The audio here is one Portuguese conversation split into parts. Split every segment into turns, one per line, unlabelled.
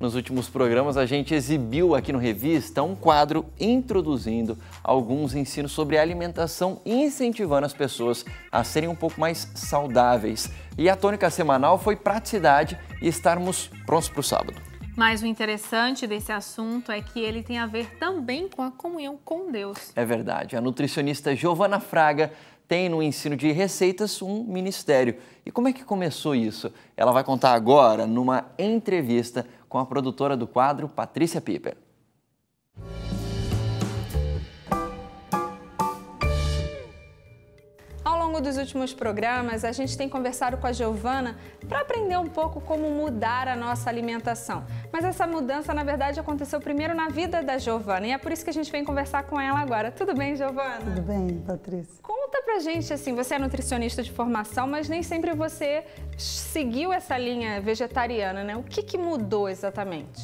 Nos últimos programas, a gente exibiu aqui no Revista um quadro introduzindo alguns ensinos sobre alimentação e incentivando as pessoas a serem um pouco mais saudáveis. E a tônica semanal foi praticidade e estarmos prontos para o sábado.
Mas o interessante desse assunto é que ele tem a ver também com a comunhão com Deus.
É verdade. A nutricionista Giovana Fraga tem no ensino de receitas um ministério. E como é que começou isso? Ela vai contar agora numa entrevista com a produtora do quadro, Patrícia Piper.
Ao longo dos últimos programas, a gente tem conversado com a Giovana para aprender um pouco como mudar a nossa alimentação. Mas essa mudança, na verdade, aconteceu primeiro na vida da Giovana e é por isso que a gente vem conversar com ela agora. Tudo bem, Giovana?
Tudo bem, Patrícia.
Conta pra gente, assim, você é nutricionista de formação, mas nem sempre você seguiu essa linha vegetariana, né? O que mudou exatamente?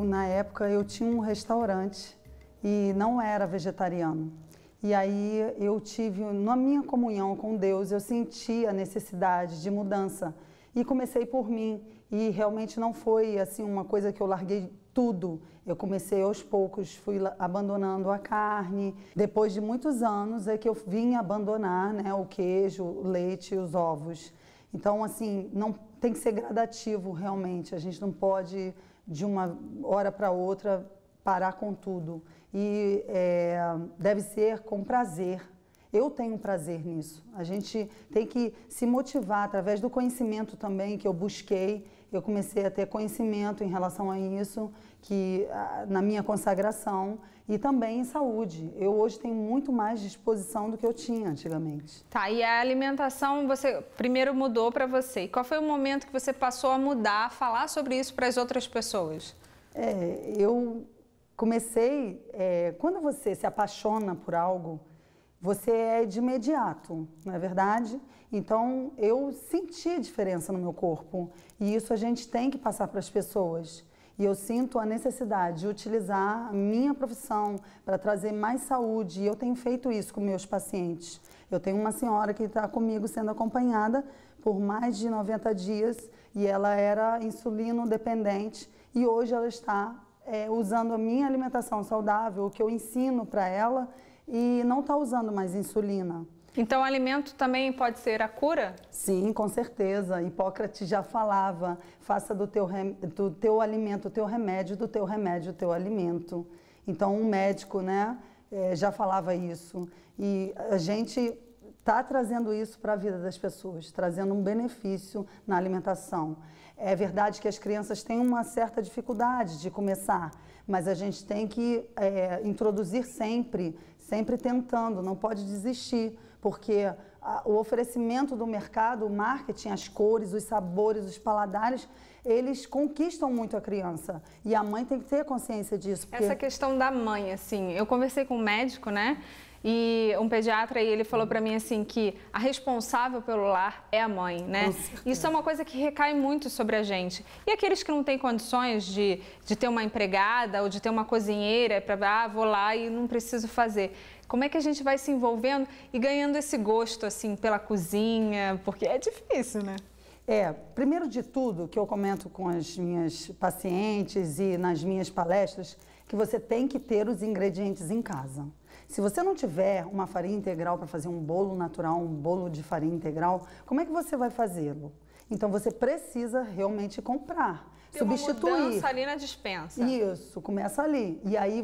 Na época, eu tinha um restaurante e não era vegetariano. E aí eu tive, na minha comunhão com Deus, eu senti a necessidade de mudança. E comecei por mim. E realmente não foi assim uma coisa que eu larguei tudo. Eu comecei aos poucos, fui abandonando a carne. Depois de muitos anos é que eu vim abandonar, né, o queijo, o leite e os ovos. Então, assim, não tem que ser gradativo realmente. A gente não pode, de uma hora para outra, parar com tudo. E deve ser com prazer. Eu tenho prazer nisso. A gente tem que se motivar através do conhecimento também que eu busquei. Eu comecei a ter conhecimento em relação a isso, que na minha consagração e também em saúde. Eu hoje tenho muito mais disposição do que eu tinha antigamente.
Tá, e a alimentação você primeiro mudou para você. E qual foi o momento que você passou a mudar, a falar sobre isso para as outras pessoas?
Eu comecei, quando você se apaixona por algo, você é de imediato, não é verdade? Então, eu senti diferença no meu corpo e isso a gente tem que passar para as pessoas. E eu sinto a necessidade de utilizar a minha profissão para trazer mais saúde e eu tenho feito isso com meus pacientes. Eu tenho uma senhora que está comigo sendo acompanhada por mais de 90 dias e ela era insulino dependente e hoje ela está usando a minha alimentação saudável, o que eu ensino para ela, e não está usando mais insulina.
Então, o alimento também pode ser a cura?
Sim, com certeza. Hipócrates já falava, faça do teu alimento o teu remédio, do teu remédio o teu alimento. Então, um médico, né, já falava isso. E a gente está trazendo isso para a vida das pessoas, trazendo um benefício na alimentação. É verdade que as crianças têm uma certa dificuldade de começar, mas a gente tem que introduzir sempre tentando, não pode desistir, porque o oferecimento do mercado, o marketing, as cores, os sabores, os paladares, eles conquistam muito a criança e a mãe tem que ter consciência disso.
Porque... Essa questão da mãe, assim, eu conversei com um médico, né? E um pediatra, e ele falou para mim assim que a responsável pelo lar é a mãe, né? Isso é uma coisa que recai muito sobre a gente. E aqueles que não têm condições de ter uma empregada ou de ter uma cozinheira para vou lá e não preciso fazer. Como é que a gente vai se envolvendo e ganhando esse gosto assim pela cozinha? Porque é difícil, né?
Primeiro de tudo, que eu comento com as minhas pacientes e nas minhas palestras, que você tem que ter os ingredientes em casa. Se você não tiver uma farinha integral para fazer um bolo natural, um bolo de farinha integral, como é que você vai fazê-lo? Então, você precisa realmente comprar, substituir.
Uma mudança ali na despensa.
Isso, começa ali. E aí,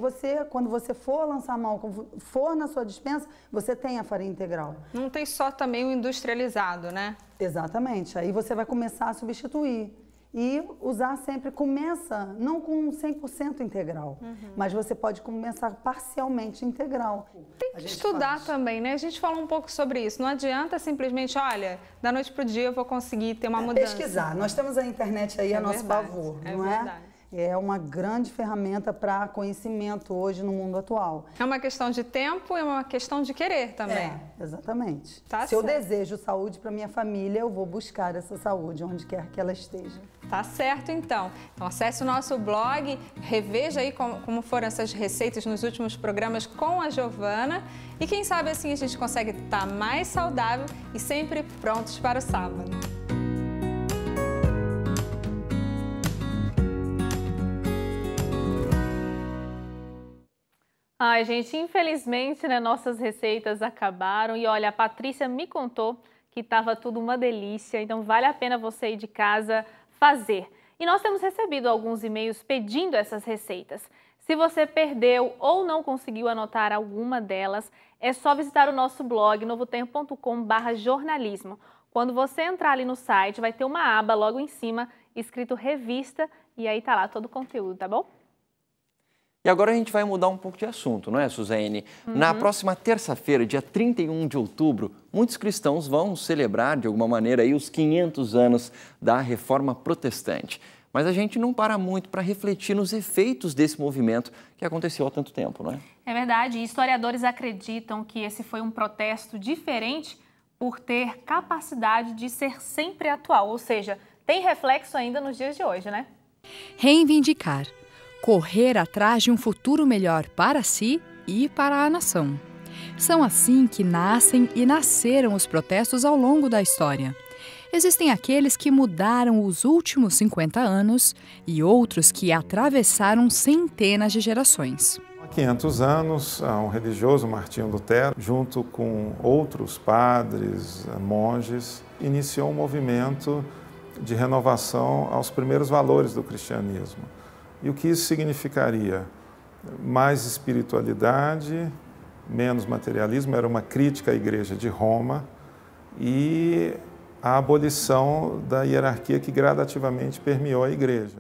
quando você for lançar a mão, quando for na sua despensa, você tem a farinha integral.
Não tem só também o industrializado, né?
Exatamente. Aí você vai começar a substituir. E usar sempre, começa não com 100% integral, mas você pode começar parcialmente integral.
Tem que estudar também, né? A gente falou um pouco sobre isso. Não adianta simplesmente, olha, da noite para o dia eu vou conseguir ter uma mudança.
Pesquisar. Nós temos a internet aí a nosso favor, não é?
Verdade.
É uma grande ferramenta para conhecimento hoje no mundo atual.
É uma questão de tempo e uma questão de querer também.
Exatamente.
Tá
Se eu
certo.
desejo saúde para minha família, eu vou buscar essa saúde onde quer que ela esteja.
Tá certo, então. Então acesse o nosso blog, reveja aí como foram essas receitas nos últimos programas com a Giovana e quem sabe assim a gente consegue estar mais saudável e sempre prontos para o sábado.
Ai, gente, infelizmente, né, nossas receitas acabaram. E olha, a Patrícia me contou que estava tudo uma delícia, então vale a pena você ir de casa fazer. E nós temos recebido alguns e-mails pedindo essas receitas. Se você perdeu ou não conseguiu anotar alguma delas, é só visitar o nosso blog novotempo.com/jornalismo. Quando você entrar ali no site, vai ter uma aba logo em cima escrito revista e aí tá lá todo o conteúdo, tá bom?
E agora a gente vai mudar um pouco de assunto, não é, Suzane? Na próxima terça-feira, dia 31 de outubro, muitos cristãos vão celebrar, de alguma maneira, aí, os 500 anos da Reforma Protestante. Mas a gente não para muito para refletir nos efeitos desse movimento que aconteceu há tanto tempo, não é?
É verdade. Historiadores acreditam que esse foi um protesto diferente por ter capacidade de ser sempre atual, ou seja, tem reflexo ainda nos dias de hoje, né?
Reivindicar. Correr atrás de um futuro melhor para si e para a nação. São assim que nascem e nasceram os protestos ao longo da história. Existem aqueles que mudaram os últimos 50 anos e outros que atravessaram centenas de gerações.
Há 500 anos, um religioso, Martinho Lutero, junto com outros padres, monges, iniciou um movimento de renovação aos primeiros valores do cristianismo. E o que isso significaria? Mais espiritualidade, menos materialismo, era uma crítica à Igreja de Roma e a abolição da hierarquia que gradativamente permeou a Igreja.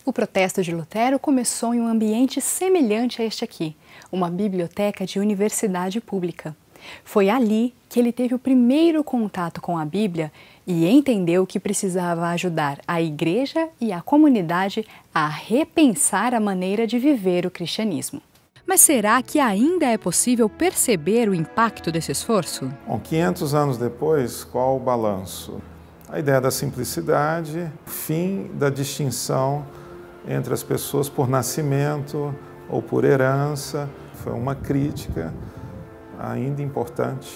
O protesto de Lutero começou em um ambiente semelhante a este aqui, uma biblioteca de universidade pública. Foi ali que ele teve o primeiro contato com a Bíblia e entendeu que precisava ajudar a igreja e a comunidade a repensar a maneira de viver o cristianismo. Mas será que ainda é possível perceber o impacto desse esforço?
Bom, 500 anos depois, qual o balanço? A ideia da simplicidade, o fim da distinção entre as pessoas por nascimento ou por herança, foi uma crítica ainda importante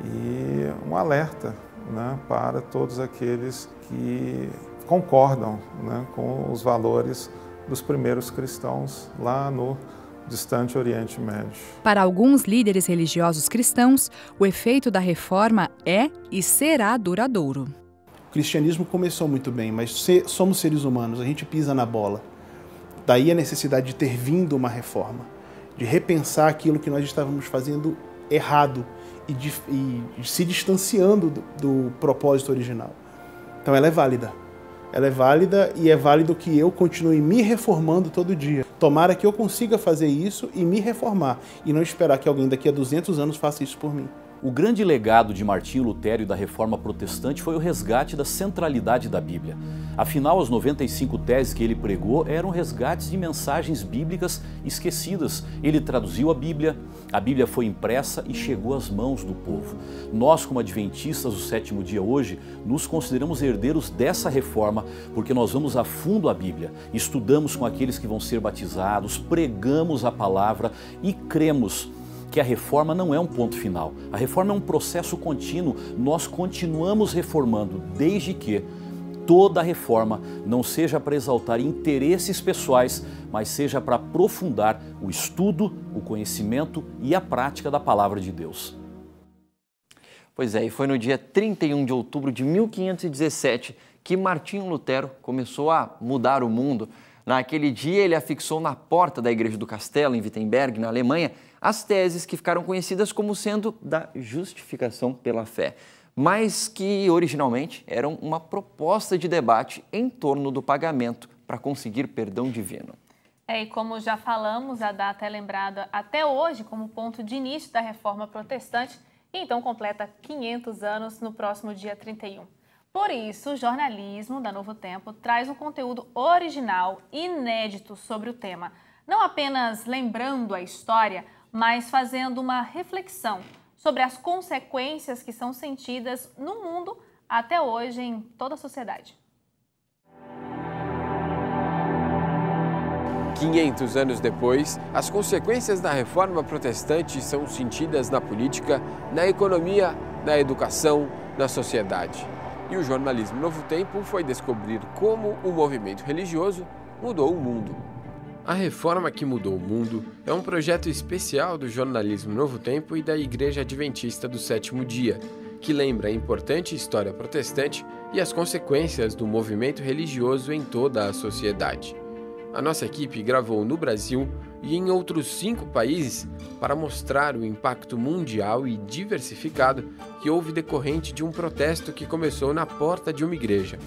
e um alerta, né, para todos aqueles que concordam, né, com os valores dos primeiros cristãos lá no distante Oriente Médio.
Para alguns líderes religiosos cristãos, o efeito da reforma é e será duradouro.
O cristianismo começou muito bem, mas somos seres humanos, a gente pisa na bola. Daí a necessidade de ter vindo uma reforma, de repensar aquilo que nós estávamos fazendo errado e de se distanciando do propósito original. Então ela é válida. Ela é válida e é válido que eu continue me reformando todo dia. Tomara que eu consiga fazer isso e me reformar e não esperar que alguém daqui a 200 anos faça isso por mim.
O grande legado de Martinho Lutero e da Reforma Protestante foi o resgate da centralidade da Bíblia. Afinal, as 95 teses que ele pregou eram resgates de mensagens bíblicas esquecidas. Ele traduziu a Bíblia foi impressa e chegou às mãos do povo. Nós, como adventistas do sétimo dia hoje, nos consideramos herdeiros dessa reforma, porque nós vamos a fundo a Bíblia, estudamos com aqueles que vão ser batizados, pregamos a palavra e cremos que a reforma não é um ponto final. A reforma é um processo contínuo. Nós continuamos reformando, desde que toda a reforma não seja para exaltar interesses pessoais, mas seja para aprofundar o estudo, o conhecimento e a prática da palavra de Deus.
Pois é, e foi no dia 31 de outubro de 1517 que Martinho Lutero começou a mudar o mundo. Naquele dia, ele afixou na porta da Igreja do Castelo, em Wittenberg, na Alemanha, as teses que ficaram conhecidas como sendo da justificação pela fé, mas que originalmente eram uma proposta de debate em torno do pagamento para conseguir perdão divino.
E como já falamos, a data é lembrada até hoje como ponto de início da Reforma Protestante e então completa 500 anos no próximo dia 31. Por isso, o jornalismo da Novo Tempo traz um conteúdo original, inédito sobre o tema, não apenas lembrando a história, mas fazendo uma reflexão sobre as consequências que são sentidas no mundo até hoje em toda a sociedade.
500 anos depois, as consequências da Reforma Protestante são sentidas na política, na economia, na educação, na sociedade. E o jornalismo Novo Tempo foi descobrir como o movimento religioso mudou o mundo. A Reforma que Mudou o Mundo é um projeto especial do jornalismo Novo Tempo e da Igreja Adventista do Sétimo Dia, que lembra a importante história protestante e as consequências do movimento religioso em toda a sociedade. A nossa equipe gravou no Brasil e em outros 5 países para mostrar o impacto mundial e diversificado que houve decorrente de um protesto que começou na porta de uma igreja.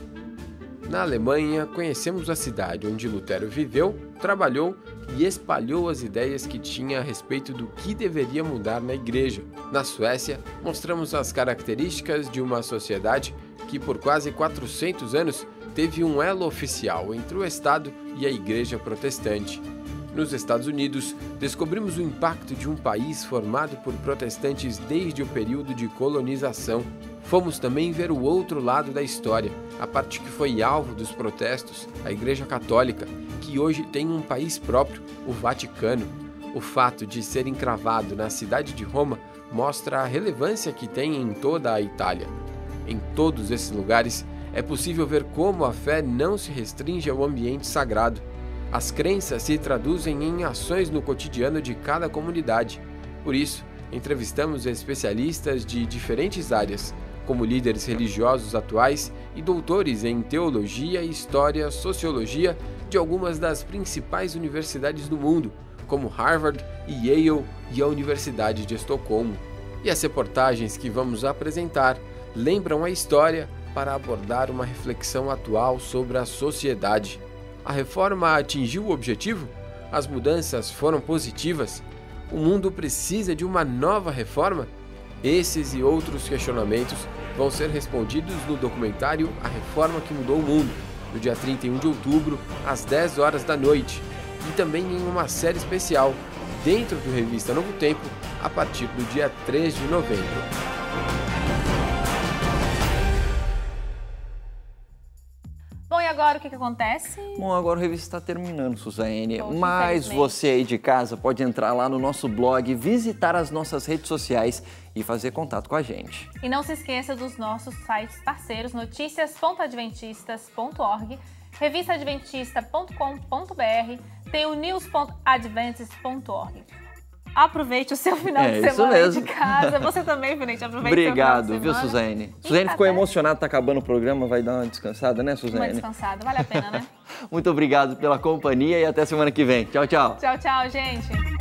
Na Alemanha, conhecemos a cidade onde Lutero viveu, trabalhou e espalhou as ideias que tinha a respeito do que deveria mudar na igreja. Na Suécia, mostramos as características de uma sociedade que por quase 400 anos teve um elo oficial entre o Estado e a Igreja Protestante. Nos Estados Unidos, descobrimos o impacto de um país formado por protestantes desde o período de colonização. Fomos também ver o outro lado da história, a parte que foi alvo dos protestos, a Igreja Católica, que hoje tem um país próprio, o Vaticano. O fato de ser encravado na cidade de Roma mostra a relevância que tem em toda a Itália. Em todos esses lugares, é possível ver como a fé não se restringe ao ambiente sagrado. As crenças se traduzem em ações no cotidiano de cada comunidade. Por isso, entrevistamos especialistas de diferentes áreas, como líderes religiosos atuais e doutores em teologia, história, sociologia de algumas das principais universidades do mundo, como Harvard e Yale e a Universidade de Estocolmo. E as reportagens que vamos apresentar lembram a história para abordar uma reflexão atual sobre a sociedade. A reforma atingiu o objetivo? As mudanças foram positivas? O mundo precisa de uma nova reforma? Esses e outros questionamentos vão ser respondidos no documentário A Reforma que Mudou o Mundo, no dia 31 de outubro, às 10 horas da noite, e também em uma série especial, dentro do Revista Novo Tempo, a partir do dia 3 de novembro.
Bom, e agora o que acontece?
Bom, agora o Revista está terminando, Suzane.
Bom,
Mas você aí de casa pode entrar lá no nosso blog, visitar as nossas redes sociais e fazer contato com a gente.
E não se esqueça dos nossos sites parceiros, noticias.adventistas.org, revistaadventista.com.br, tem o news.adventist.org. Aproveite o seu final de semana aí de casa. Você também, Felipe, aproveite o seu final de semana.
Obrigado, viu, Suzane? Suzane ficou emocionada, tá acabando o programa, vai dar uma descansada, né, Suzane?
Uma descansada, vale a pena, né?
Muito obrigado pela companhia e até semana que vem. Tchau, tchau.
Tchau, tchau, gente.